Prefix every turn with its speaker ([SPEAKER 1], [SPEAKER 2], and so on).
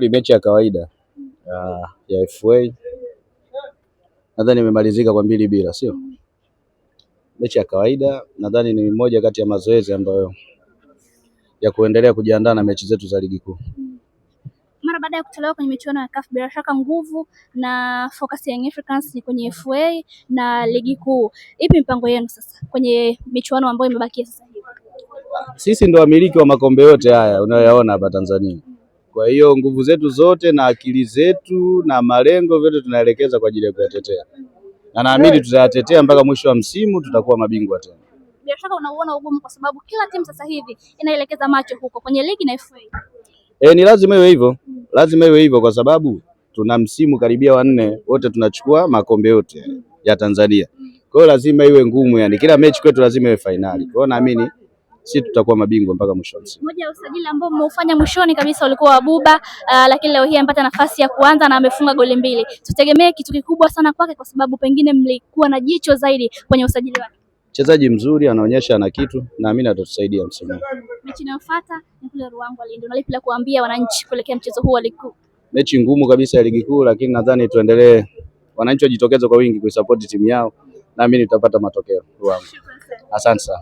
[SPEAKER 1] Ni mechi ya kawaida ya FA, nadhani imemalizika kwa 2-2, sio? Mechi ya kawaida, nadhani ni moja kati ya mazoezi ambayo ya kuendelea kujiandaa na mechi zetu za ligi kuu.
[SPEAKER 2] Mara baada ya kutolewa kwenye michuano ya CAF, bila shaka nguvu na focus ya Young Africans ni kwenye FA na ligi kuu. Ipi mipango yenu sasa kwenye michuano ambayo imebakia sasa hivi?
[SPEAKER 1] Sisi ndio wamiliki wa makombe yote haya unayoyaona hapa Tanzania. Kwa hiyo nguvu zetu zote na akili zetu na malengo vyote tunaelekeza kwa ajili ya kuyatetea, na naamini tutayatetea mpaka mwisho wa msimu, tutakuwa mabingwa tena.
[SPEAKER 2] Bila shaka unauona ugumu kwa sababu kila timu sasa hivi inaelekeza macho huko kwenye ligi na FA.
[SPEAKER 1] Ni lazima iwe hivyo, lazima iwe hivyo kwa sababu tuna msimu karibia wa 4, wote tunachukua makombe yote ya Tanzania. Kwa hiyo lazima iwe ngumu, yani kila mechi kwetu lazima iwe fainali. Kwa hiyo naamini sisi tutakuwa mabingwa mpaka mwisho wa msimu.
[SPEAKER 2] Moja ya usajili ambao mmeufanya mwishoni kabisa ulikuwa wa Buba, lakini leo hii amepata nafasi ya kuanza na amefunga goli 2. Tutegemee kitu kikubwa sana kwake kwa sababu pengine mlikuwa na jicho zaidi kwenye usajili wake.
[SPEAKER 1] Mchezaji mzuri, anaonyesha ana kitu, naamini atatusaidia msimu.
[SPEAKER 2] Mechi inayofuata ni kule Ruangwa Lindi. Unalipi la kuambia wananchi kuelekea mchezo huu wa ligi kuu?
[SPEAKER 1] Mechi ngumu kabisa ya ligi kuu, lakini nadhani tuendelee, wananchi wajitokeze kwa wingi kuisupport timu yao, naamini tutapata matokeo Ruangwa. Asante sana.